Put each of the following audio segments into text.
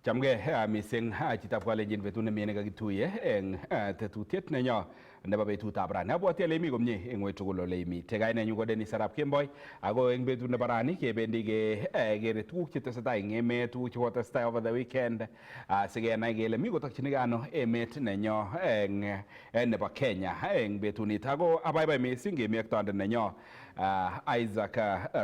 Chamge mising chitab kalenjin betut nemie nekakituye eng tetutiet nenyo nebo betutab rani. Abwoti ale imi komie eng wei tugul ole imi. Kainenyu ko Dennis Arap Kemboi ako eng betut nebo rani kebendi kere tuguk chetesetai eng emet, tuguk chekotesetai over the weekend sikenai kele mi kotokchinigei ano emet nenyo eng nebo Kenya eng betunito. Ako abaibai mising kemi ak tondet nenyo Isaac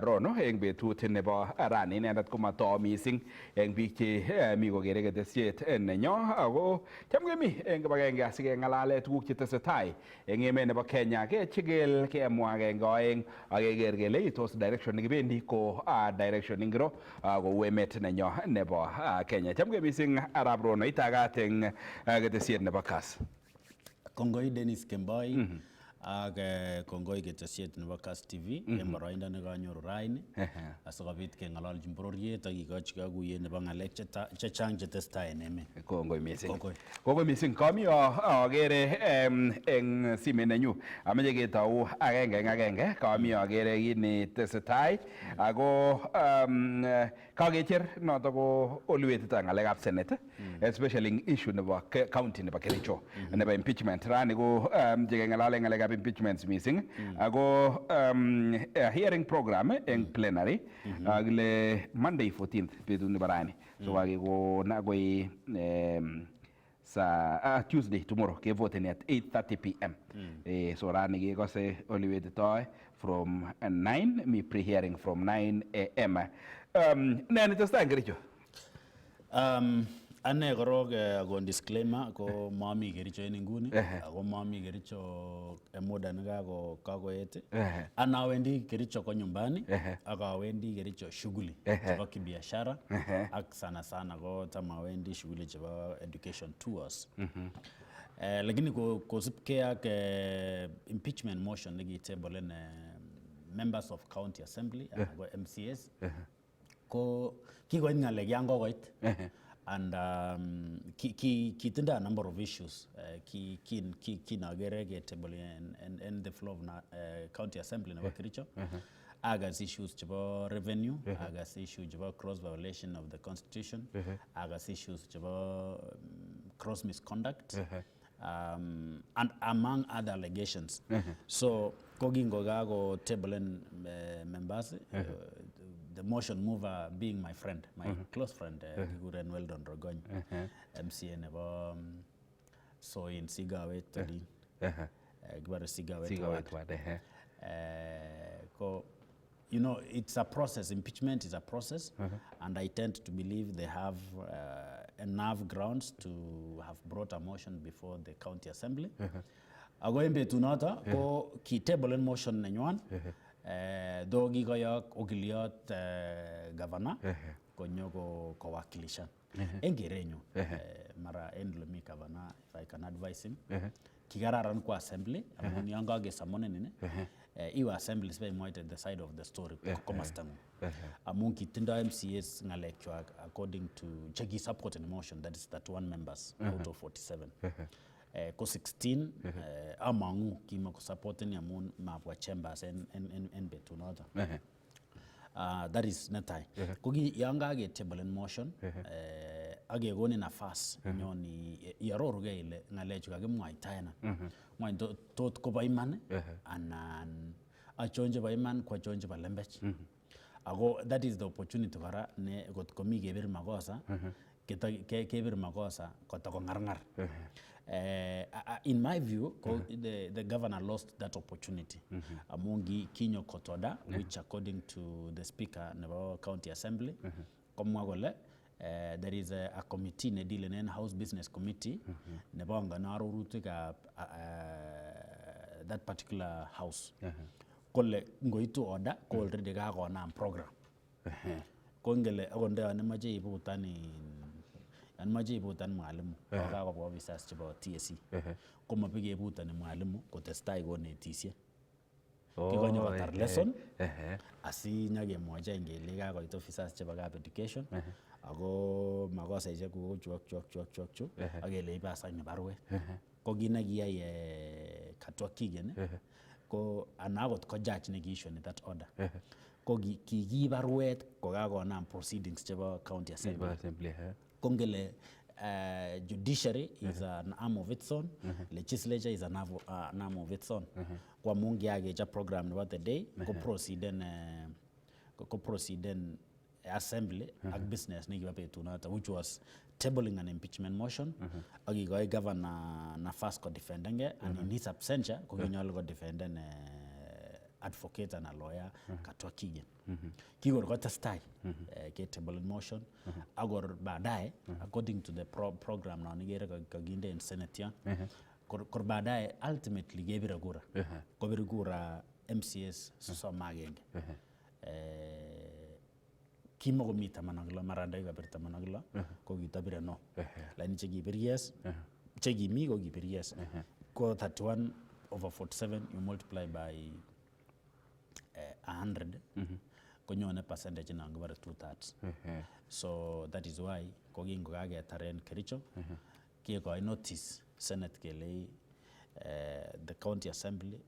Rono eng betut nebo rani. Inendet komatoo mising eng biik che mi kokere ketesiet nenyo ako cham kemi eng kibagenge asikeng'alale tuguk chetesetai eng emet nebo Kenya, kechigil kemwa agenge oeng ak keker kele tos direction nekibendi ko direction ingiro kou emet nenyo nebo Kenya. Cham mising Arap Rono itagat eng ketesiet nebo KAS. Kongoi Dennis Kemboi ak kongoi ketesiet nebo KAS TV eng boroindo nekanyoru raini asikobit keng'ololji bororiet ak kikochi kakuyet nebo ng'alek chechang chetesetai en emet. Kongoi mising. Kongoi mising. Kami akere eng simet nenyu ameche ketou agenge eng agenge. Kami akere kit netesetai ako kakecher noto ko oliwetito ng'alekab Senate especially ing issue nebo county nebo Kericho nebo impeachment. Rani ko keng'alale ng'alekab impeachments mising ako hearing program eng plenary kile Monday 14th betut nebo rani. So kakekon akoi Tuesday tomorrow kevoteni at 8:30 p.m. So rani kekose oliwetitoi from 9 mi pre-hearing from 9 a.m. Ne nitestai eng Kericho? Ane korok akon disclaimer ko mami Kericho en inguni ako mami Kericho muda nekakoet. Ana awendi Kericho ko nyumbani ak awendi Kericho shughuli chebo kibiashara ak sana ko tam awendi shughuli chebo education tours. Lakini kosipkei ak impeachment motion nekitable members of county assembly ko MCAs ko kikoit ng'alek yan kokoit. And kitindoi a number of issues kinagere getable in the floor of county assembly nebo Kericho. Agas issues chebo revenue, agas issue chebo cross violation of the constitution, agas issues chebo cross misconduct, and among other allegations. So kogingo gago table in members, the motion mover being my friend, my close friend, Kiguren Weldon Rogony, MCA nebo Soin Sigawet Tadin, Gbara Sigawet. You know, it's a process. Impeachment is a process, and I tend to believe they have enough grounds to have brought a motion before the county assembly. Ago embe tunata ko ki table in motion nenywan. Do kikoyok okiliot governor konyo kowakilisha engerenyo mara enlomi governor, if I can advise him, kikararan kwa assembly amun yon kakesamonen ini iwe assembly sibe imwaite the side of the story komastangu amun kitindoi MCAs ng'alekchwak according to cheki support in motion, that is 31 members out of 47. Ko 16 amangu kimo ko supporting amun mabwa chambers en betunoto. That is netai. Kogi yanga ge table in motion age goni nafas nyoni yaroruge ile ngalechu kakimwaitaena. Mwa tot ko ba iman anan achonje ba iman kwa chonje ba lembech. Ago that is the opportunity kara ne got komi gebir makosa kebir makosa kotako ngarngar. In my view, the governor lost that opportunity. Amungi kinyo kotoda, which according to the speaker of county assembly, there is a committee ne deal in house business committee nebanga naru rutika that particular house. Kole ngoitu order ko already ga na program. Kongele agonde anemaje ibutani anmaje ibutan mwalimu akakobwa officers chebo TSC komapige ibutan mwalimu kotestai konetisye kikonyo kotar lesson asi nyage mwaja ingele kakoit officers chebo kap education ako makosa iche ko chwak akele ipasany barwet ko kinakiyai katwa kigen ko anakot ko judge ne kiissue that order ko kikiib barwet kokakonam proceedings chebo county assembly. Kongele judiciary is an arm of its own, legislature is an arm of its own. Kwa mungi ageja program about the day, ko proceeden assembly ak business ni kibabetunata, which was tabling an impeachment motion, akikoi governor nafas ko defendenge, and in his absentia, ko kinyolu ko defenden advocate and a lawyer katwa kigen. Kigor ko testai ke table motion agor baadaye according to the program na nigere kaginde in senate yan kor baadaye ultimately gebira gura ko bir gura MCS so magenge kimo ko mita managla maranda ga birta managla ko gitabira no la ni chegi bir yes chegi mi ko gibir yes ko 31 over 47 you multiply by 100 konyone percentage na ngabara 2/3 so that is why kogingo kage taren kericho kieko I notice senate kele the county assembly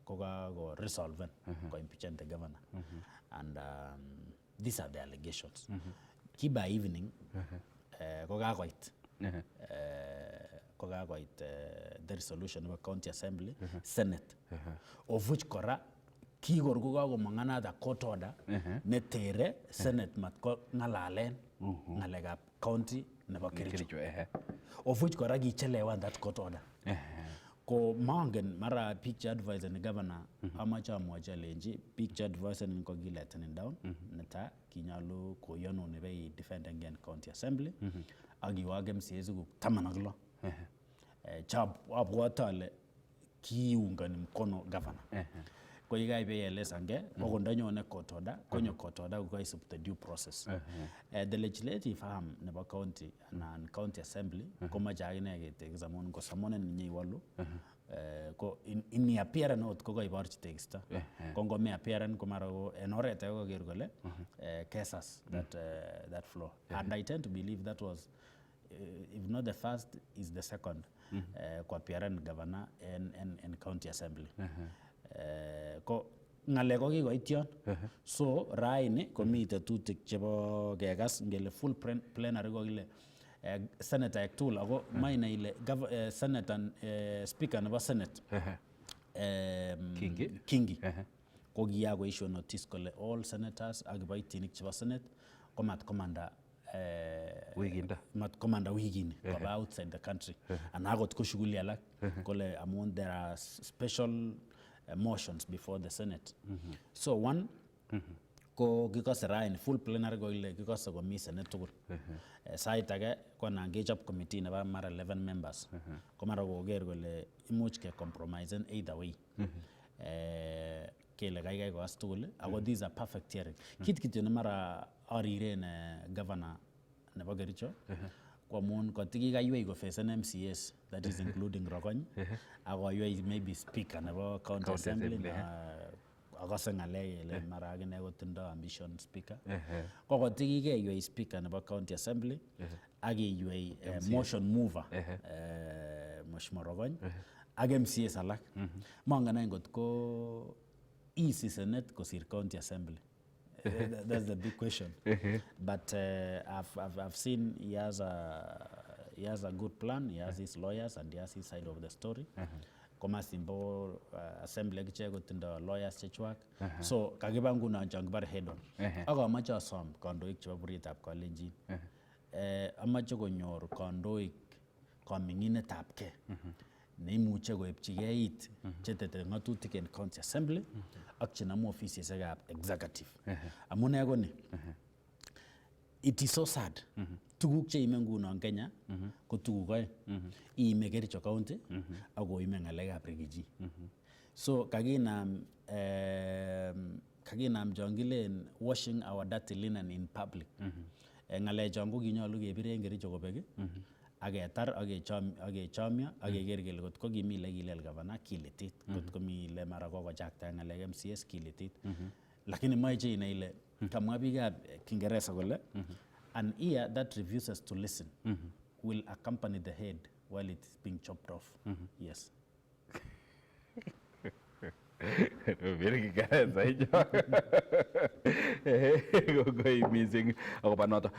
koga go resolve ko impeach the governor and these are the allegations kiba evening koga koit the resolution of a county assembly senate of which kora kigor ko mangana da court order netere senate mat ko ngalalen ngalegap county nebo Kericho of which kora gichelewa that court order ko mangen mara picture advisor ni governor amacha amwacha lenji picture advisor ni ko giletenin down neta kinyalu ko yono ne be defend again county assembly agiwage MCS ku tamanaglo chab abwatale kiungani mkono governor ko yigai be lesange ko ndanyone court order konyo court order ko is the due process the legislative arm nebo county and county assembly ko majagine ge te examon ko samone ni walu ko in appearance not ko ibarchi text ko ngo me appearance ko maro enorete ko ger gole cases that flow and I tend to believe that was if not the first is the second ko appearance governor and county assembly ko ngale ko kikoityon so raini komite tutik chebo kegas ngele full plenary ko ile senator ektul ako maina ile senator and speaker nebo senate Kingi ko giya ko issue notice kole all senators ak kiboitinik chebo senate ko mat commander wigini koba outside the country and agot ko shughuli alak kole among there are special motions before the Senate. So one, ko kikose rain full plenary ko ile kikose ko mi Senate tugul. Sait age ko na engage up committee nebo mara 11 members. Ko mara ko ger kole imuch ke compromise in either way. Kele gaigai ko as tugul ako these are perfect hearing. Kit ne mara arire ne governor nebo Kericho. Kwa mun ko tiki ga yue go face an MCS that is including Rogony ako yue maybe speaker nebo county assembly akose ngale le mara gine go tindo ambition speaker ko tiki ga yue speaker nebo county assembly agi yue motion mover Mheshimiwa Rogony ag MCS alak mangana ngot ko easy senate ko sir county assembly. That's the big question. But I've seen he has a good plan. He has his lawyers and he has his side of the story. Koma simbo assembly kichego tindo lawyers chechwak. So kagibangu na jangbar head on. Ako amacha som kondoik chebo buritab kalenjin. Amacha konyor kondoik komingine tapke. Neimuche koepchigeit chetete ngatutik en county assembly ak chenamo offices ab executive amune ko ni it is so sad tuguk che ime nguno en Kenya ko tuguk aeng ime Kericho county ako ime ngalek ab rigiji so kaginam jongilen washing our dirty linen in public ngale jongo kinyolu kebiren Kericho kobek agetar agechomyo ageger kele kot ko kimile kilel governor kilitit kot ko mile mara ko jakta ngalek MCS kilitit lakini moje ina ile kamwa biikab Kiingereza kole an ear that refuses to listen will accompany the head while it is being chopped off. Yes. Very good. Go missing akoba noto.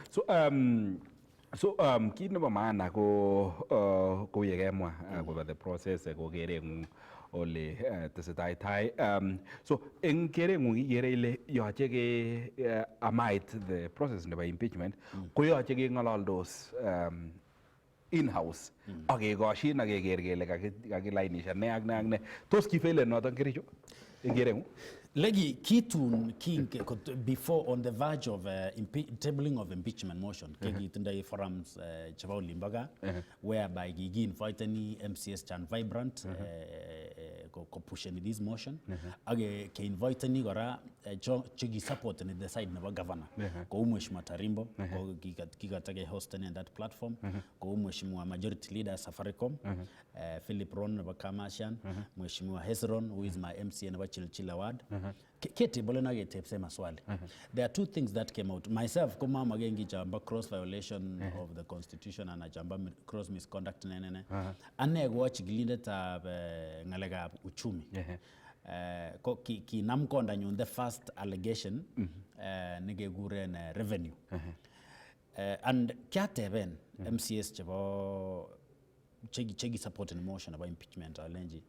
So kit nebo maana ko yekemwa akoba the process ko kerengung ole tesetai tai. So eng kerengung ikere ile yoche ke amait the process nebo impeachment ko yoche keng'ololdos in-house ak kekoshin ak keker kele kakilainishan ne ak ne ak ne. Tos kifailen noton kericho eng kerengung? Legi kitun before on the verge of tabling of impeachment motion kikitindoi forums chebo olimbaga whereby kiki-inviteni MCS chan vibrant ko pusheni this motion ak ke inviteni kora cheki supporteni the side nebo governor kou mheshimiwa Tarimbo ko kikatake hosten in that platform kou mheshimiwa majority leader Safaricom Philip Rono nebo Kamashan mheshimiwa Hezron who is my MCA nebo Chilchila ward ketebole na ketepse maswali. There are two things that came out. Myself kama magengi chamba cross violation of the constitution and chamba cross misconduct nenene. Ane go chigilindet ab ngalekab uchumi. Ko ki namkonda nyun the first allegation nekekuren revenue. And kyateben MCS chebo chegi support in motion about impeachment alenji.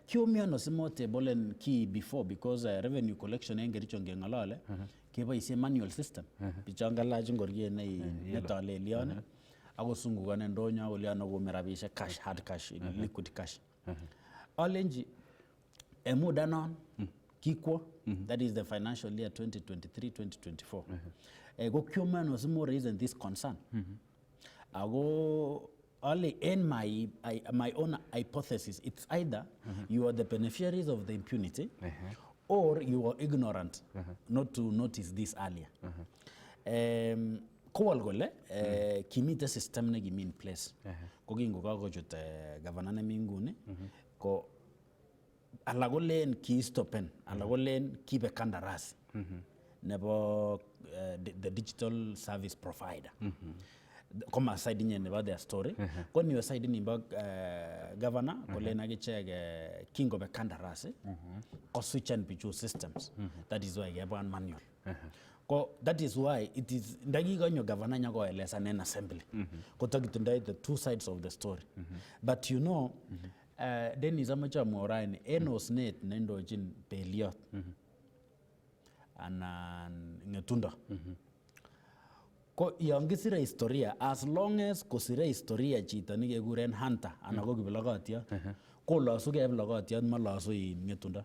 Kiumiano simo tebolen ki before because revenue collection engericho ngengalale keboisie manual system bichangalaji ngorie netale lione akosungukane ndonyo akoliano ko merabishe cash hard cash liquid cash alenji muda non kikwo that is the financial year 2023-2024 go kiumiano simo reason this concern ago only in my own hypothesis, it's either you are the beneficiaries of the impunity or you are ignorant not to notice this earlier. Kowal gole kimite system ne gimi in place. Ko gingo kako jut governor ne mingune ko alagolen ki stopen alagolen kibe kandarasi nebo the digital service provider. Come aside in about their story. When you aside in about governor, kolena gicheg king of a kandarasi, ko switch and pichu systems. That is why you have one manual. That is why it is ndagi ganyo governor nyago eles an assembly. Ko tagitundai the two sides of the story. But you know, then is amacha moraini enos net nendo jin peliot. And ngetunda. Ko yangisire historia as long as kosire historia chito nikekuren hunter ana ko kiblogotia ko lasu ke blogotia malasu ngetunda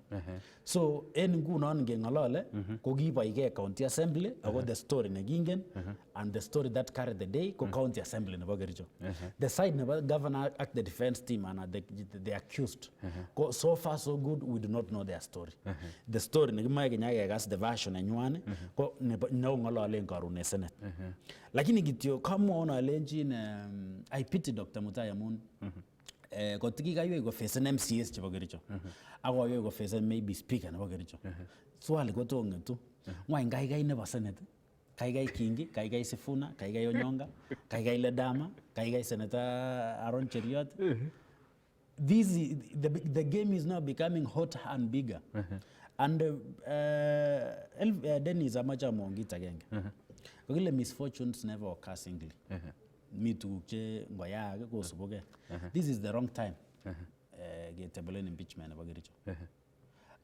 so en ngunon ngengalale ko kiboike county assembly ako the story nekingen and the story that carried the day ko county assembly nebo Kericho the side nebo governor act the defense team and the accused ko so far so good we do not know their story the story nekimae kenyake gas the version enywane ko no ngalale karune senate lakini kityo kama ona lenjin I pity Dr. Mutai amun ko tiki kayo go face an MCS chebo Kericho ako yo go face maybe speaker nebo Kericho swali ko to ngetu ngwai ngai nebo senate kai Kingi kai Sifuna kai Onyonga kai Ledama kai Senator Aaron Cheriot the game is now becoming hotter and bigger and Dennis amacha mongita genge kile misfortunes never occur singly me too che ngoya go suboge this is the wrong time get table impeachment about Kericho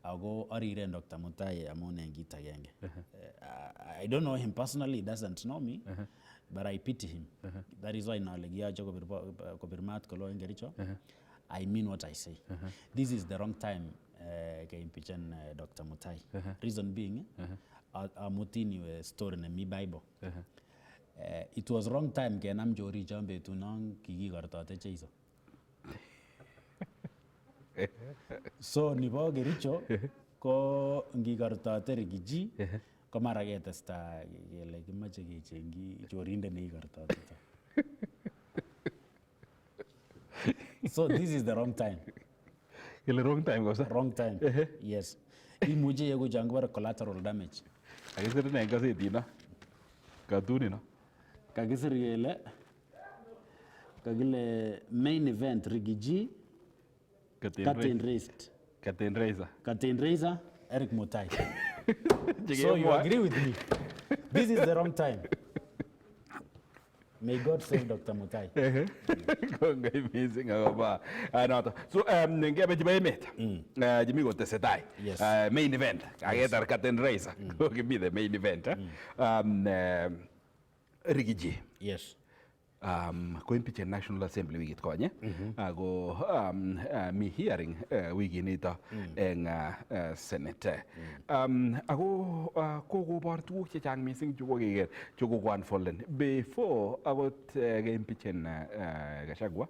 ago arire Dr. Mutai amone ngita genge I don't know him personally, he doesn't know me but I pity him that is why now legia jo ko birmat ko lo Kericho I mean what I say this is the wrong time ke impeachment Dr. Mutai reason being amutini story na mi Bible it was wrong time ke nam jori jambe tunang kiki kartate cheiso so nibo Kericho ko ngi kartate rigiji ko mara ke testa gele kimache kechengi jorinde ne kartate so this is the wrong time Ile wrong time gosa wrong time yes imuje yego jangwar collateral damage akisir ne gazeti no katuni no kakisir kele kakile main event rigiji curtain raised Captain Razor. Captain Razor, Eric Mutai. So you agree with me? This is the wrong time. May God save Dr. Mutai. Kongai amazing agoba. Noto. So ngebe jiba Emet. Jimi go Chetesetai. Yes. Main event. Agetar Captain Razor. Go give me the main event. Rigiji. Yes. Ko impeach National Assembly wikit konye. Ago mi hearing wiki nito eng Senate. Ago kokobor tuguk chechang mising chukokeker chukokwan fallen before agot ke-impeach Gachagua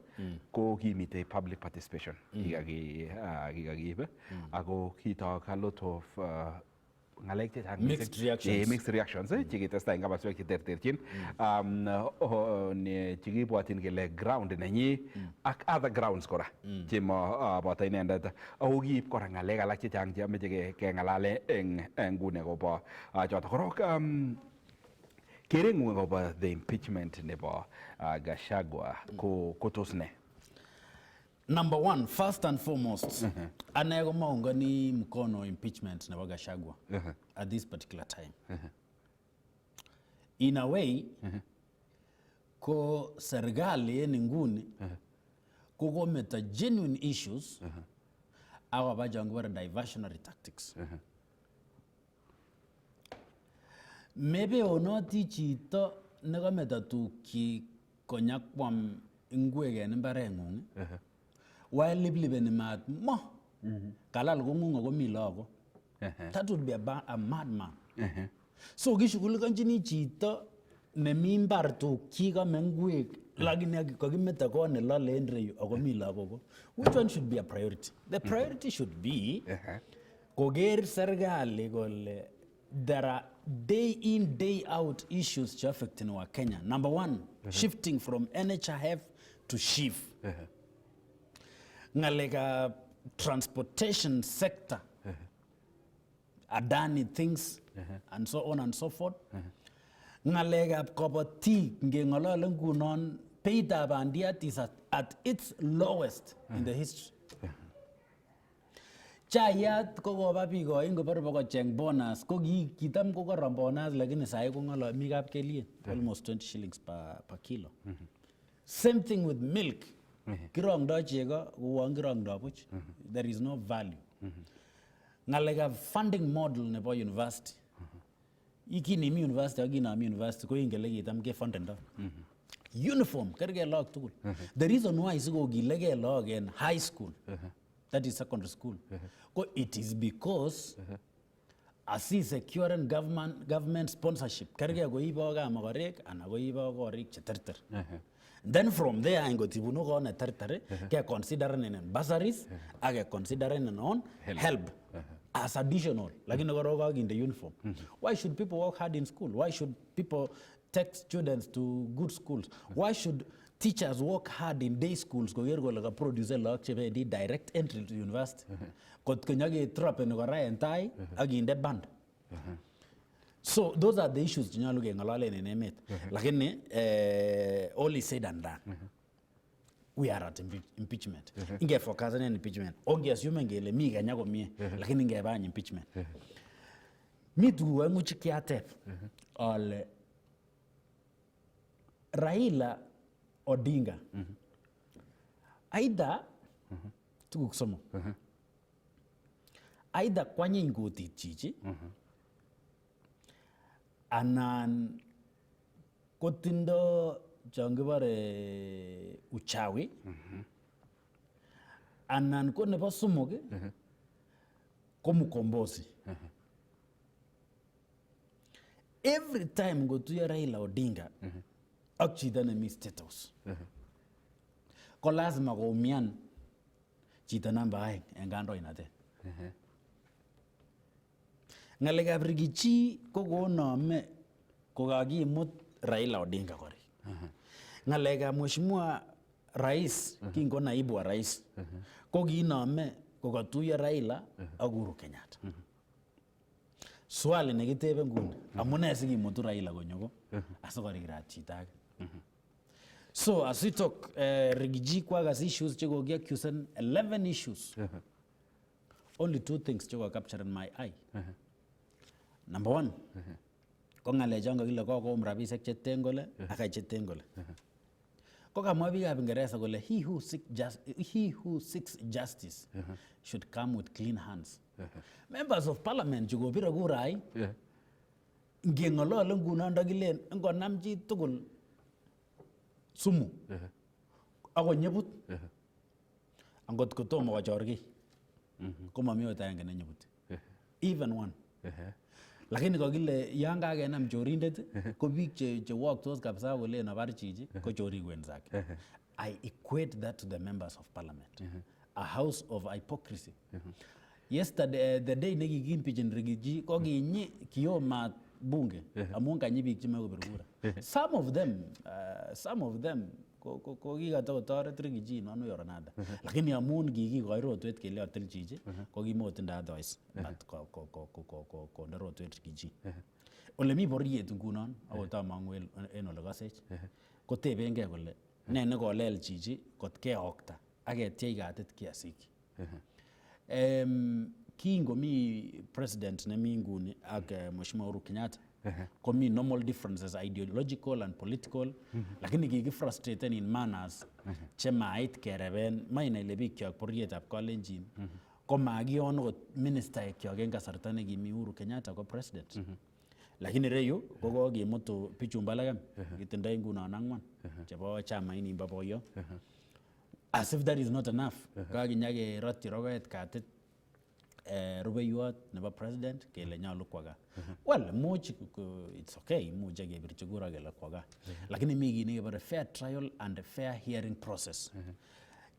ko kimite public participation kikakiib ago kitok a lot of ngalek chechang Mixed reactions. Mixed reactions chekitestai eng kabaswek cheterterchin chekibwotyin kele ground nenyi ak other grounds kora chemoboto inendet ako kiib kora ngalek alak chechang cheameche kengalale eng nguni akobo choto korok kereng'ung akobo the impeachment nebo Gachagua ko tos ne? Number one, first and foremost, ane ko maungani mkono impeachment nebo Gachagua at this particular time. In a way, ko serikali en nguni ko kometa genuine issues awa bajangu bara diversionary tactics. Maybe onoti chito nekameta tuki konyakwam ingwek en imbarengung while liblibeni mat mo kalal kongung ako mi lago. That would be a madman. So kishughulikanjini chito nemi mbar tuki kame ingwek lakini kakimeta ko ne lale en reyu ako mi lago. Which one should be a priority? The priority should be koger serikali kole there are day in, day out issues affecting our Kenya. Number one, shifting from NHIF to SHIF. Ngalega transportation sector, Adani things, and so on and so forth. Ngalega kopati ngengolole ngunon Betutab bandiat is at its lowest in the history. Chayat kokoba biko ingo parbo ko cheng bonus ko kitam ko koron bonus lakini sai ko ngalo mi kap kelien almost 20 shillings per kilo. Same thing with milk. Kirong do chego ko kirong do buch. There is no value. Ngalega funding model nebo university. Iki ni mi university agi na mi university ko ingele kitam ke funding do. Uniform kerge log tugul. The reason why is go gilege log in high school. That is secondary school. It is because as is securing government sponsorship. Kerge go iba ga magorek and go iba go rik cheterter. Then from there I go tibuno go na tertere ke considering in bursaries, age considering on help as additional. Like in the uniform. Why should people work hard in school? Why should people take students to good schools? Why should teachers work hard in day schools go like produce a lot of direct entry to university? Kot kanyage trap and entai agi in that band. So those are the issues you look in Emet. Like all is said and done. We are at impeachment. Inge focus on impeachment. Onge assume ngele mi ganyago mi lakini inge ba impeachment. Mi tu nguchi kiatep all Raila Odinga. Aida tuguk somo. Aida kwanye ngoti chichi. Anan kotindo jangibare uchawi. Anan ko nebo somok ko mukombozi. Every time go to Raila Odinga ak chito nemi State House. Ko lazima ko umian chito namba aeng en kandoinatet. Ngalekab rigichi ko konome kokakimut Raila Odinga kori. Ngalekab mheshimiwa rais kingo naibu wa rais ko kinome kokatuiyo Raila ak Uhuru Kenyatta. Swali nekitebe nguni amune sikimutu Raila konyoko asikorirat chito age. So as we talk rigiji kwa gas issues cheko accused 11 issues. only two things che captured in my eye. Number one, ko ng'alechon kakile kokoum rabisiek cheten kole akai cheten kole. Ko kamwa biikab Ingereza kole he who seeks justice should come with clean hands. Members of parliament chukobire kura ai ngeng'olole nguno ndakilen ngonam chi tugul sumu akonyebut angot kotomo kochor kiy komami ot agenge nenyebut even one. Lakini kakile yan kakenam chorindet ko biik che walktos kabisa kolen abar chichi ko chorik wenzake. I equate that to the members of parliament, a house of hypocrisy. Yesterday, the day nekikimpeachin Rigiji ko kinyi kiyo mat bunge amun kanyi biik chemekobir kura. Some of them ko kikatotoret Rigiji in one way or another. Lakini amun kikikoi rotwet kele otil chichi ko kimotindo otherwise but konde rotwet Rigiji. Ole mi boriet ngunon akotamang'u en ole kosech kotebengei kole ne nekolel chichi kot keokta ak ketiech katit kiasik. Kingomi president nemi nguni ak Mheshimiwa Uhuru Kenyatta komi normal differences ideological and political lakini kikifrustraten in manners chemait kereben maina ile bikyok borietab Kalenjin komakion okot ministaekyok en kasarta nekimi Uhuru Kenyatta ko president. Lakini reyu ko kokimutu bichun balagam kitindoi ngunon ang'wan chebo chamaini bo boyo. As if that is not enough, kakinyakerotyi rogoet katit rubeiwot nebo president kele nyolu kwo gaa. Well, much it's okay, much kebirchi kura kele kwo gaa. Lakini mi kit nekebore fair trial and fair hearing process.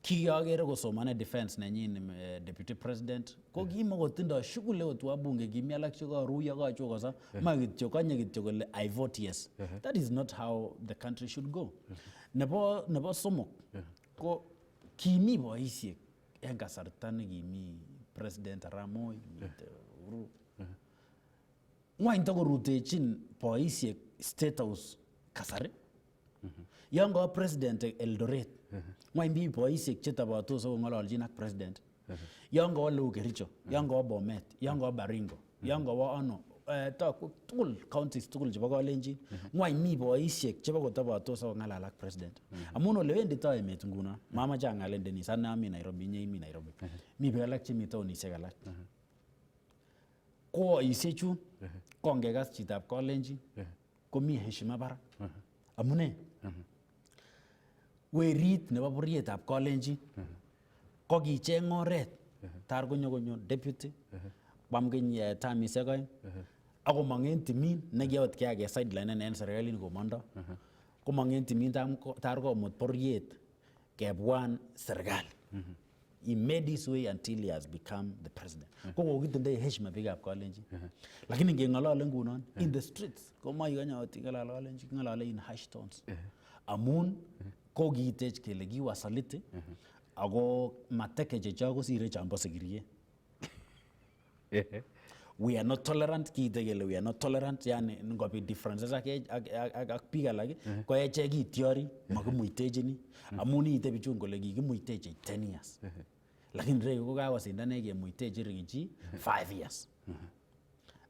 Kiyokere kosomane defense nenyin deputy president ko kimokotindoi shughuli ot wabunge kimi alak chekaruyo kachokoso ma kityo konye kityo kole I vote yes. That is not how the country should go. Nebo somok ko kimi boisiek en kasarta nekimi president Arap Moi Uhuru. Ngwany takorutechin boisiek State House kasari. Yon ko president Eldoret ngwany bi boisiek chetobotos akong'ololjin ak president. Yon ko Leu Kericho, yon ko Bomet, yon ko Baringo, yon ko Ono, tugul counties tugul chebo Kalenjin ngwany mi boisiek chebo kotobotos akong'alal ak president. Amun ole wendito emet nguno mamache ang'alen Denis ane ami Nairobi inye imi Nairobi. Mi biik alak chemi taonisiek alak. Ko isiechu kongekas chitab Kalenjin komi heshima barak. Amune werit nebo borietab Kalenjin ko kicheng oret tar konyo deputy kwam keny tamisiek oeng akomong en timin nekiot kiake sideline en serikalit komondo komong en timin tar komut boriet kebwan serikali. He made his way until he has become the president. Ko kokitindoi heshima biikab Kalenjin. Lakini ngeng'olole ngunon in the streets komoe konye ot ing'alal Kalenjin ng'olole in hushed tones. Amun ko kiitech kele kiwasaliti ako mateke chechok kosire chombo sikirie. We are not tolerant, kiite kele we are not tolerant, yani ngobit differences ak biik alak ko echek kitiori makimuitechini amun iite bichun kole kikimuitechi 10 years. Lakini reyu ko kakosindanech kemuitechi Rigiji 5 years.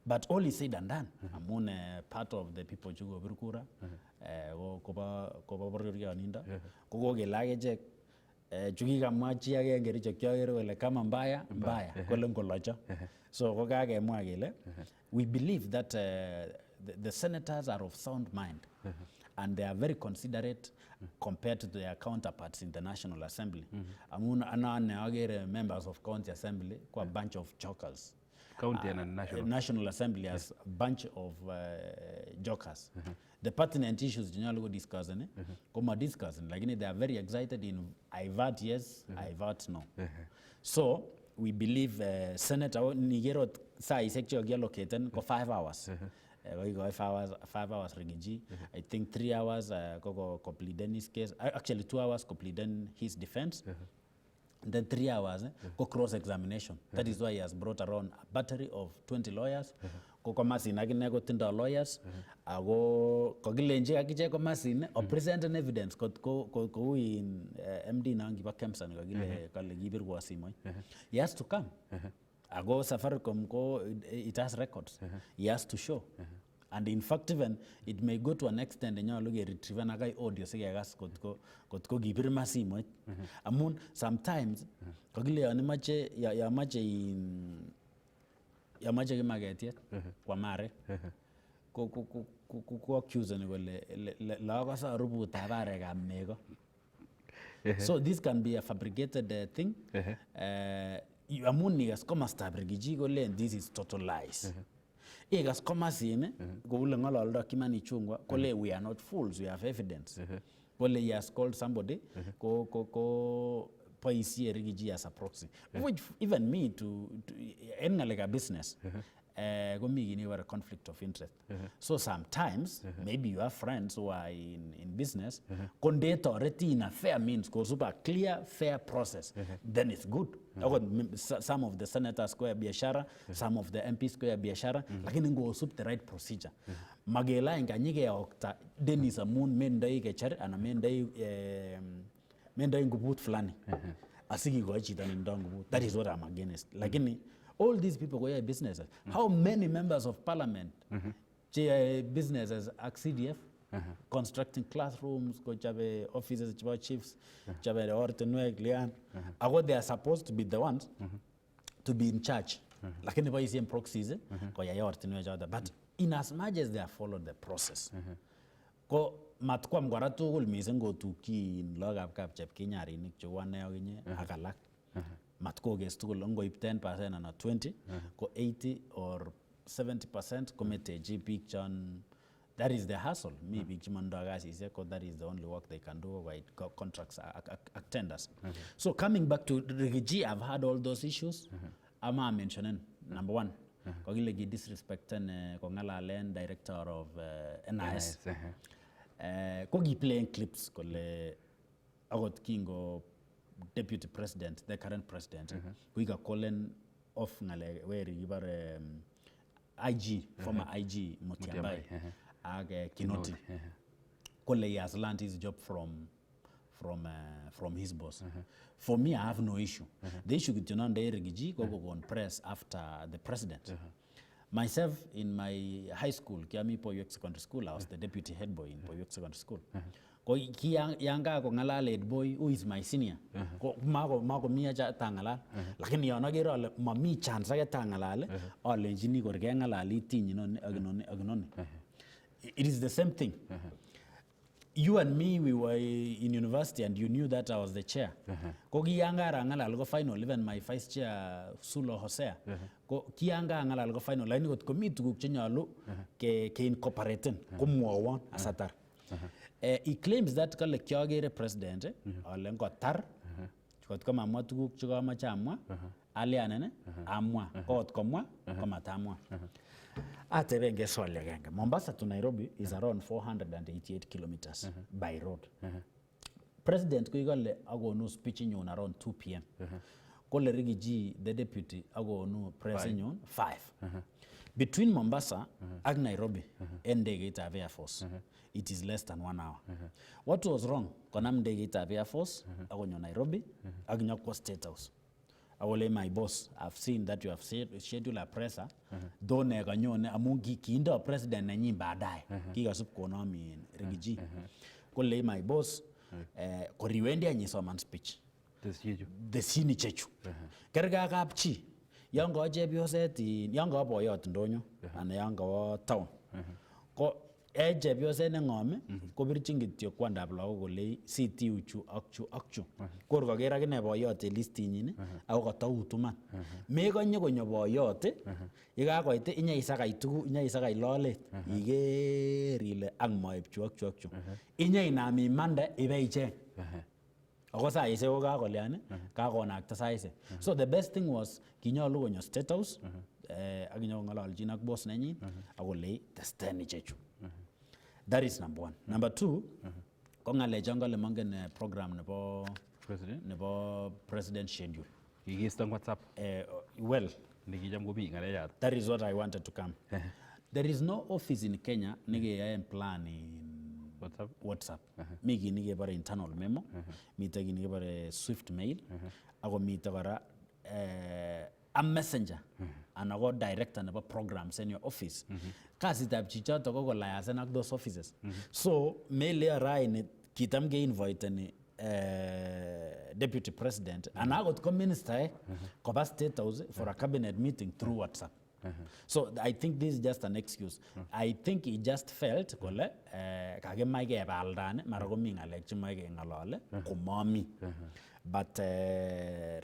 But all is said and done amun part of the people chukobir kura kobo bororionindo ko kokele ak echek chukikamwa chi agenge Richo kiokere kole kama mbaya kole ngolocho. So ko kakemwa kele we believe that the senators are of sound mind and they are very considerate compared to their counterparts in the National Assembly. Amun anane agere members of County Assembly ko a bunch of jokers. County and National Assembly as a bunch of jokers. The pertinent issues generally go discussing, lakini they are very excited in I vote yes, I vote no. So we believe Senator nigero saa isek chok allocated ko 5 hours. 5 hours Rigiji. I think 3 hours ko complete his case. Actually 2 hours complete his defense. And then 3 hours ko cross examination. That is why he has brought around a battery of 20 lawyers. Ko masin akine ko tindo lawyers. Ako kokilenji akiche ko masin or present an evidence ko in MD na ngiba Kemsan kokile kale kibir kwa simoy. He has to come. Ago Safaricom ko it has records. He has to show. And in fact, even it may go to an extent and you look at retrieve na kai audio sige gas kotko gibir masimo. Amun sometimes kagile ani mache ya mache kimagetiet kwa mare ko accuse ni kole la ko sa rubuta bare ga mego. So this can be a fabricated thing. Amun nigas koma stabrigiji kole this is total lies. Igas koma sine ko ule ngololdo kimani chungwa kole we are not fools, we have evidence. Kole he has called somebody ko paisi rigiji as a proxy, which even me to end like a business go me in a conflict of interest. So sometimes maybe you have friends who are in business conduct already in a fair means go super clear fair process, then it's good. Some of the senators square biashara, some of the MPs square biashara, lakini go sup the right procedure. Magela inganyike ya okta Dennis Amun mendai kechar ana mendai ngubut fulani. Asiki go chita ndongo. That is what I'm against. Lakini all these people go here businesses. How many members of parliament businesses at CDF constructing classrooms, go chabe offices, chabe chiefs, chabe ortenwe klian. They are supposed to be the ones to be in charge. Lakini ba isi proxies ko ya ortenwe jada. But in as much as they have followed the process, ko matkwa mgwara tugul misen go tuki in logap kap chep kinyari nik chwane yoginye akalak. Matko gets to longo 10% and a 20, go 80 or 70% commit GP John. That is the hassle. Me big mandagas is that is the only work they can do by contracts tenders. So coming back to Rigiji, I've had all those issues. I'm mentioning number one, Kogilegi disrespecting Kongala Len, director of NIS. Kogi playing clips kole agot kingo deputy president, the current president, we got calling off ngale where you were IG, former IG Mutiambai, Kinoti. Kole he has learned his job from his boss. For me, I have no issue. The issue with Jonan Deirigiji go on press after the president. Myself, in my high school, Kiami Poyok Secondary School, I was the deputy head boy in Poyok Secondary School. Ko yanga ko ngala lead boy who is my senior. Ko mako miya ja tangala. Lakini yana gero mami chance ya tangala ole jini ko ngala li tinyi non agnone. It is the same thing. You and me, we were in university and you knew that I was the chair. Ko kiyanga ngala algo final, even my vice chair Sulo Hosea. Ko kiyanga ngala algo final, laini ko commit to chenyalu ke incorporating ko muawan asatar. He claims that kale kyagere president ole ngotar kot ko mamwa tuguk che ko macha amwa alianene amwa kot komwa komatamwa. Atebenge swali agenge. Mombasa to Nairobi is around 488 kilometers by road. President kuigale agonu speech nyun around 2 p.m. Kole Rigiji the deputy agonu press nyun 5. Between Mombasa and Nairobi ndege ita Air Force, it is less than 1 hour. What was wrong? Konam ndege ita Air Force agonyo Nairobi agonyo kwa State House. Awole my boss, I've seen that you have scheduled a presser. Don't ganyone amungi kiinda president na nyi baadaye. Kiga sup konomi Rigiji. Kole my boss ko riwendi anyisoman speech. The sini chechu. Kerga kapchi. Yanga jebioset yanga boyot ndonyo ana yanga town. Ko jebioset ne ngome ko birchingityo kwandab lago kole city uchu akchu. Kor kagera gine boyot listi nyine ako katautuman. Me gonye konyo boyot yekakoite inya isakai tugu inya isakai lolet igerile ak moepchu akchu. Inya inami mande ibeiche. Akosa ise ko kakoleane kakonakta saise. So the best thing was kinyalu konyo State House akinyo ngalaljin ak boss nenyin akole testeni chechu. That is number one. Number two, ko ngale jangale mangen program nebo president nebo president schedule. Kikistan WhatsApp. Well, nikijam go bi ngale yat. That is what I wanted to come. There is no office in Kenya nige plan in WhatsApp. Migi nige bare internal memo. Mita nige bare Swift mail. Ako mita bara a messenger and a director nebo programs in your office. Kasitab chichoto ko kolayasen ak those offices. So mele raini kitam ge invite ni deputy president and akot ko minister koba State House for a cabinet meeting through WhatsApp. So I think this is just an excuse. I think he just felt kole kage maige baldane mara komi ngalek che maige ngalale kumami. But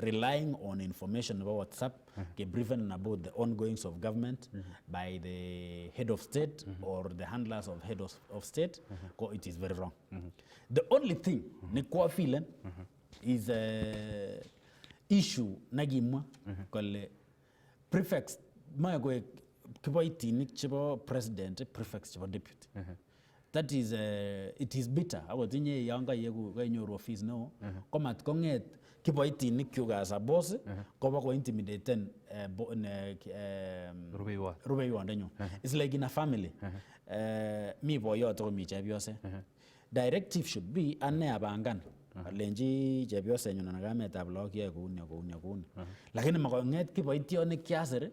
relying on information about WhatsApp, get briefing about the ongoings of government by the head of state or the handlers of head of state, it is very wrong. The only thing nikwa feeling is issue nagimwa kole prefects maya kiboitinik chebo president prefects chebo deputy. That is it is bitter. Ago tinye yanga yegu kanyoru office no komat konget kiboitinik kyuk as a boss koba ko intimidate rubeiwa ndenyo. It's like in a family. Mi boyot ko mi chepyose. Directive should be ane abangan. Lenji chepyose nyo na kametab lagok yae kuuni. Lakini makonget kiboitionik kiasir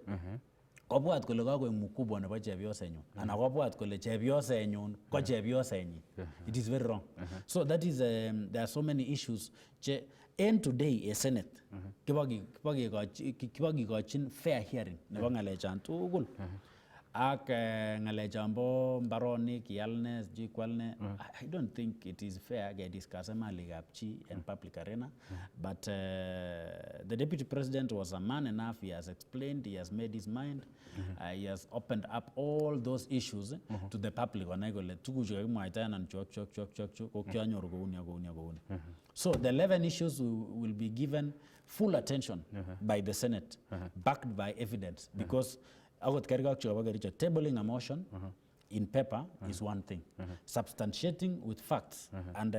kobwat kole kakoek mkubwa nebo chepyosenyu ana kobwat kole chepyosenyun ko chepyosenyi. It is very wrong. So that is there are so many issues che end today a senate kibagikochin fair hearing nebo ngalechan tugul ak ngalechan bo mbaronik yalne jikwalne. I don't think it is fair ge discuss malikab chi in public arena, but the deputy president was a man enough. He has explained, he has made his mind, he has opened up all those issues to the public. So the 11 issues will be given full attention by the Senate, backed by evidence, because tabling a motion in paper is one thing. Substantiating with facts and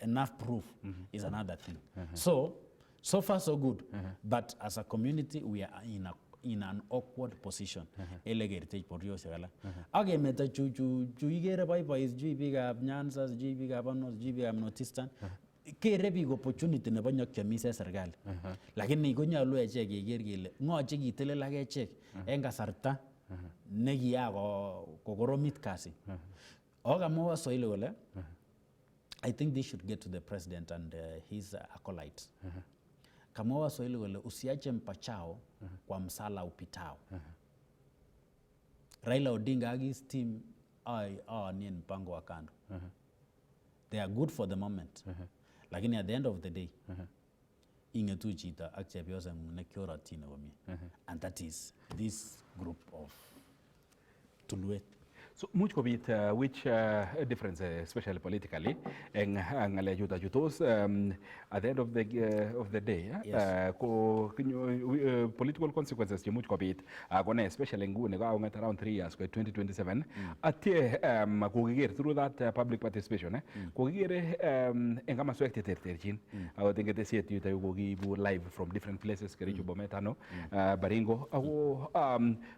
enough proof is another thing. So far so good, but as a community we are in an awkward position. Heritage portfolio gala. Age meta chu igere boys bigab Nyanza, bigab Anos, bigab Northeastern. Kere big opportunity nebo nyokyomise serikali. Lakini konyalu echek keker kele ngo che kitelel ak echek en kasarta nekiya kokoromit kasi. Okamwa Swahili kole I think this should get to the president and his acolytes. Kamwa Swahili kole usiache mpachao kwa msala upitao. Raila Odinga and his team ni mpango wa kando. They are good for the moment. Lakini at the end of the day, ingetu chita ak chepyosa nekiora tina wami. And that is this group of Tulwet. So much kobit which difference, especially politically, and jutos at the end of the day, political consequences you much kobit especially around 3 years 2027 atie through that public participation engama swekte terterchin think they see it live from different places kericho bometano baringo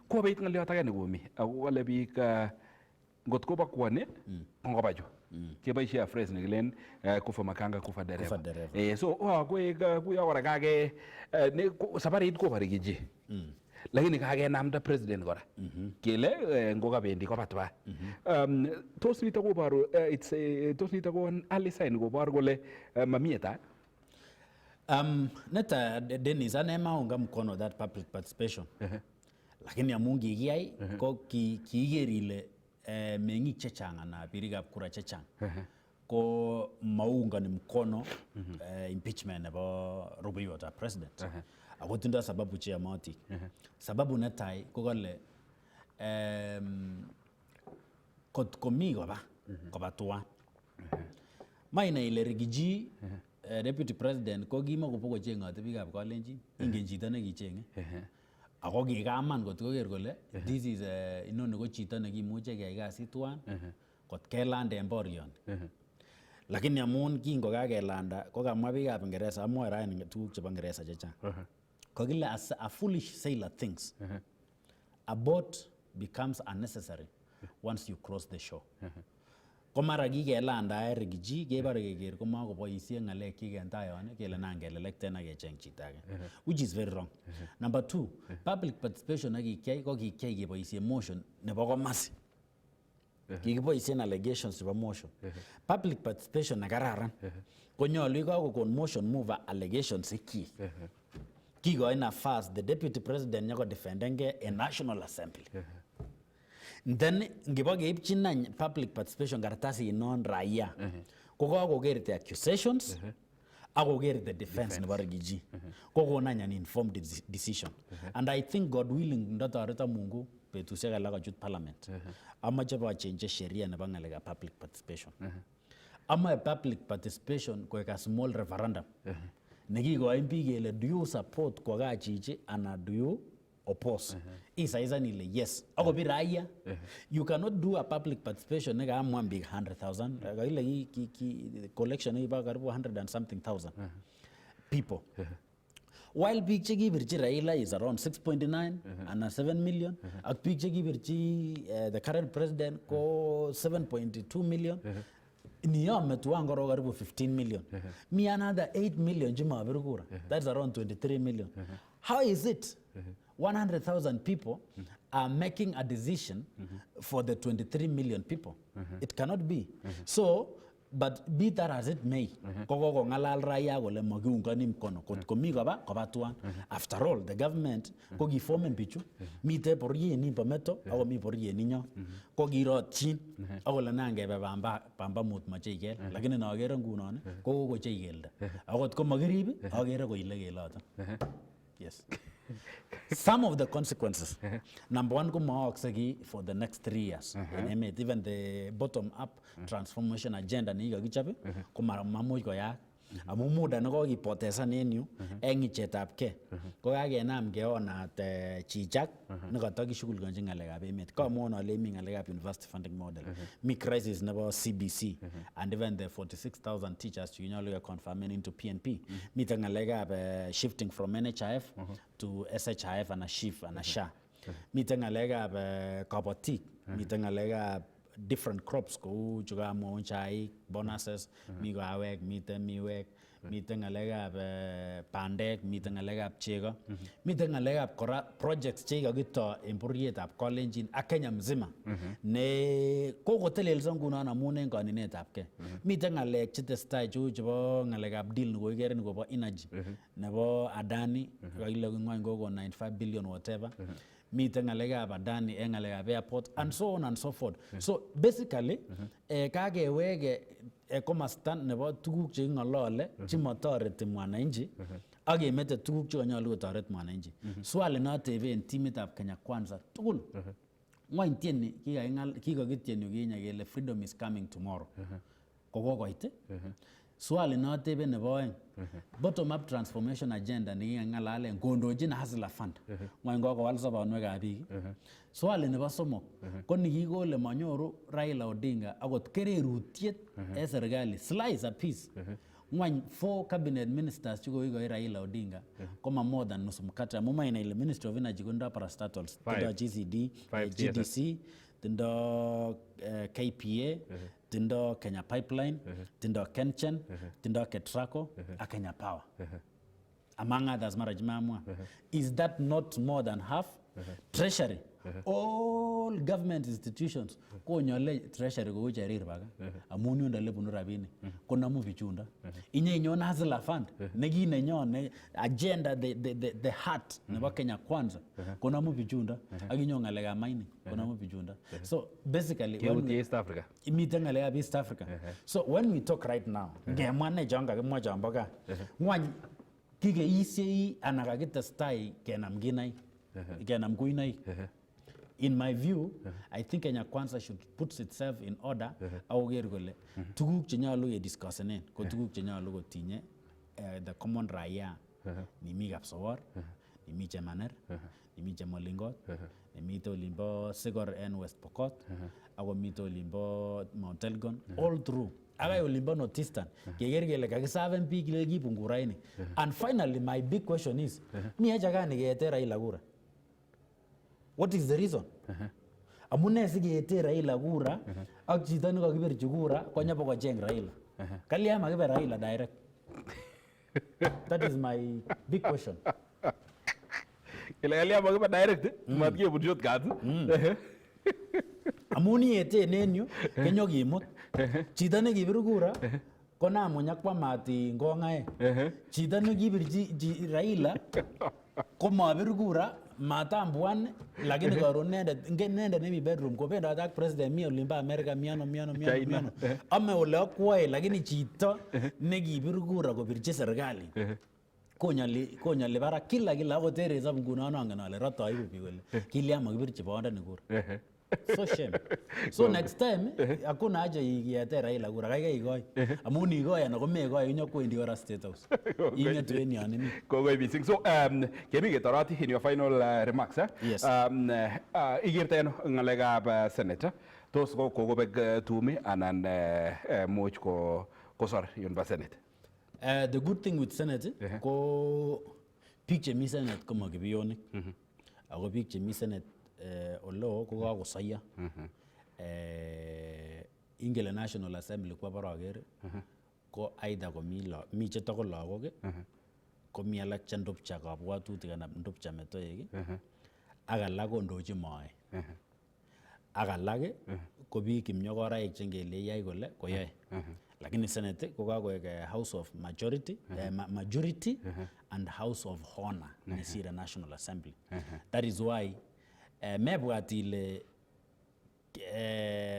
kobit ngalyo tagane gumi wale bik ngot ko bakwane ngobajo keboishe phrase negilen kufa makanga kufa dereva so kuya waragage ne safari it ko barigije lakini kage namda president kora kele ngoga bendi ko batwa tos nito ko baro it's tos nito ko early sign ko bar gole mamieta neta Dennis anema unga mkono that public participation lakini amungi giyai ko kigerile mengik chechang na birikab kura chechang ko maunga ni mkono impeachment nebo rubeiwotab president ako tindo sababu che amati sababu netai ko kole kot komi koba tuwa maina ile rigiji deputy president ko gimo ko poko chengote bikab kalenjin ingen chito ne kichenge ako kikaman kot koker kole this is inoni ko chito nekimuche keyai kasit tuwan kot kelanda en borion. Lakini amun kingo kakelanda ko kamwa bikab Ingereza amwoe raini tuguk chebo Ingereza chechang. Kokile a foolish sailor thinks a boat becomes unnecessary once you cross the shore. ko mara kikelanda rigiji kebare keker ko mako boisie ngalek kikentayon kele nan kelelekten ak kecheng chito age, which is very wrong. Number 2, public participation akikiyai ko kikiyai keboisie motion nebo komasi. Kikiboisien allegations chebo motion. Public participation nekararan konyolu kokon motion mover allegations iki. Kikoi nafas the deputy president nyako defendenge a national assembly. Then ngibo keipchin public participation karatasi inon raia. Ko kakoker the accusations akoker the defense nebo rigiji. Kokon an informed decision. And I think God willing ndotoreta Mungu betusiek alak achut parliament. Amache ba change sheria nebo ngalekab public participation. Ama public participation koek a small referendum. Nekikoin biik kele do you support kwa kaa chichi ana do you oppose? Isa nile yes. Ako bi raia. You cannot do a public participation nega amwan big 100,000. Ile collection iba karibu 100 and something thousand people. While big chekibirchi Raila is around 6.9 and 7 million. Ak big chekibirchi the current president ko 7.2 million. Niyame tuangoro karibu 15 million. Me another 8 million jima abirukura. That's around 23 million. How is it 100,000 people are making a decision for the 23 million people? It cannot be. So, but be that as it may, koko ngalal raya kole magiungani mkono komi koba tuan. After all, the government ko giformen bichu mite porie ni pameto ako mi porie ninyo ko girotchin ako la nangebe pamba mut mache igel lakini naagere ngunon ko ko cheigelde akot ko magirib agere ko ile geloto. Yes. Some of the consequences. Number 1, kumaoksegi for the next 3 years. In Emet, even the bottom-up transformation agenda ni kakichape, kumamamuj ko yak. Amu muda nako kipotesa nenyu, engi Chetesetai. Ko kakenam keona at chichak, nakataki shugul ganji ngalekab Emet. Ko amuona lemi ngalekab university funding model. Mi crisis nebo CBC, and even the 46,000 teachers you know confirming into PNP. Mi ngalekab shifting from NHIF to SHIF and a SHIF and a SHA. Mi ngalekab kapotik, mi ngalekab different crops ko chuka mo chai bonuses mi go awek mite miwek mite ngalekab pandek mite ngalekab chego mite ngalekab kora projects che kakito en borietab Kalenjin ak Kenya mzima ne kokotelelso nguno amun en kaninetab ke mite ngalek Chetesetai chebo ngalekab deal ne koikere ni kobo energy nebo Adani kakile ngwan go 95 billion whatever. Meeting ngalekab Adani ngalekab airport and so on and so forth. So basically kakeweke komastan nebo tuguk che ngolole chimotoreti mwananchi ak emete tuguk che kanyolu kotoret mwananchi. Swali noteben timitab Kenya Kwanza tugul. Ngwany tieni kikakitien yukinye kele freedom is coming tomorrow. Kokokoit. Swali noteben nebo oeng. Bottom up transformation agenda nikingalale ngondojin Hustler Fund. Ngwany kokowal sobonwekab biik. Swali nebo somok ko nikikole manyoru Raila Odinga akot kererutiet en serikali slice a piece. Ngwany 4 cabinet ministers chikoikoi Raila Odinga koma more than nusu mkate. Mumaina ile Ministry of Energy kunda parastatals tindo GCD, GDC, tindo KPA, tindo Kenya Pipeline, tindo Kenchen, tindo Ketraco, a Kenya Power. Among others, Marajimamwa. Is that not more than half? Treasury. All government institutions ko nyole treasury ko ucherir baga amun yunda lebunu rabini ko namu bichunda inye nyona Hustler Fund negi nenyon agenda the heart nebo Kenya Kwanza ko namu bichunda aginyo ngalega mining ko namu bichunda. So basically when East Africa imite ngalega East Africa. So when we talk right now ngemane jonga kemwa jamboga ngwany kikeisi anakakitestai kenam ginai kenam kuinai. In my view, I think Kenya Kwanza should put itself in order. Auger gole. Tuguk chenyalu ye discussenen. Ko tuguk chenyalu ko tinye the common raia. Ni mi Kapsowor, ni mi Chemaner, ni mi Chemolingot, ni mi to limbo Sigor and West Pokot, ako mi to limbo Mount Elgon, all through. Aga yolimbo Northeastern. Keger gele kakisaven pi kile kipunguraini. And finally, my big question is, mi aja gani geete Raila kura? What is the reason? amune sikete Raila kura ak chito nekakibirchi kura konyobo kocheng Raila. Kalya makibe Raila direct. That is my big question. Kalya makibe direct mat kebunjot kat. Amun yete nenyu kenyo kimut. Chito nekibir kura konam konyakwam mat ngongae. Chito nekibirchi Raila komabir kura matambuan lakini karon nendet nemi bedroom kobendat ak president mi olimbo America miano ame ole akwoe lakini chito nekibir kura kobirchi serikali konyali barak kila akot resop ngunon angen ale ratoibu biik kole kilya makibirchi bondoni kura. So shame. So next time hakuna haja igete Raila kura kaikai igoi. Amun igoi ana komegoi inyokwendi kora State House. Ingetu en yon imi. Kongoi mising. So kemi ketoroti in your final remarks. Yes. Igirten ngalekab senator tos kokobek tumi anan much kosor yun ba Senate. The good thing with Senate ko biik chemi Senate ko makibiyonik. Ako biik chemi Senate oleo ko kakosoiyo. Ingele National Assembly kwa barager ko aidha ko mi che toko lagok ko mi alak che ndopcha kabwatutik anan ndopcha metoek ak alak kondochi moe. Ak alak ko biik kimnyokoraik che ngele yai kole koyoe. Lakini Senate ko kakoek House of Majority and House of Honor nesire National Assembly. That is why mebwat ile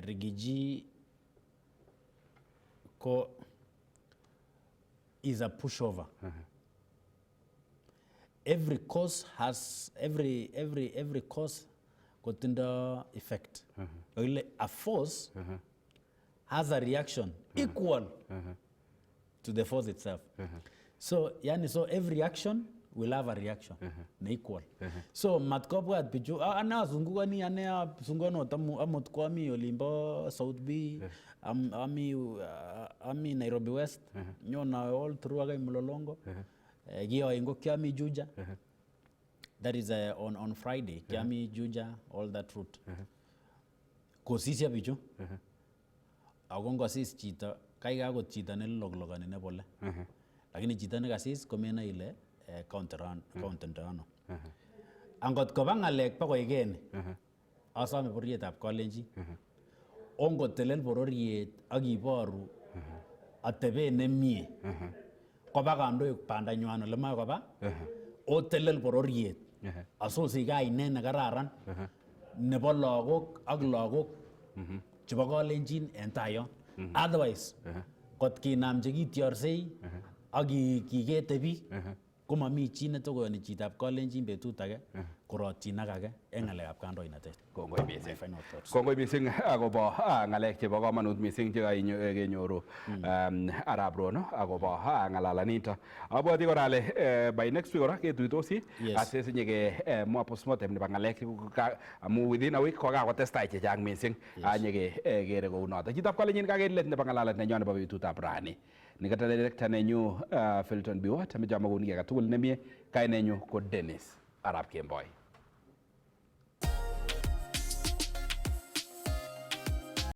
Rigiji ko is a pushover. Every cause has every cause got under effect. A force has a reaction equal to the force itself. So every action will have a reaction equal. So matkobwat bichu ana zungukani ane zungano tamu amot kwami olimbo South B ami Nairobi West nyona all through aga Mlolongo giyo ingo kiami Juja. That is on Friday kiami Juja all that route. Kosisia bichu agongo sis chito kaiga got chito ne loglogani ne bole. Lakini chito ne kasis komena ile counterano. Angot ko bangalek pa koigene. Asame borietab kolenji. Ongo telel bororiet ak iboru atebe nemie. Koba kandoik bandanywan ole ma koba. O telel bororiet. Asosi kaine ne kararan. Nebo lagok ak lagok chebo kolenjin en tayon. Otherwise kot kinam che kitiorsei ak kigete biik komami chi ne tokoyoni chitab kolenjin betut age korotyin ak age en ngalekab kandoinatet. Kongoi mising. Kongoi mising akobo ngalek chebo kamanut mising che kenyoru Arap Rono akobo ngalalanito. Abwati kora ale by next week kora ketuitosi asesinye ke mwa postmortem nebo ngalek amu within a week ko kakotestai chechang mising anyeke kere kou noto. Chitab kolenjin kakelet nebo ngalalet nenyon nebo betutab Rani. Nikata director nenyu Filton Biwa tameja magunia katugul nemie kainenyu ko Dennis Arap Kemboi.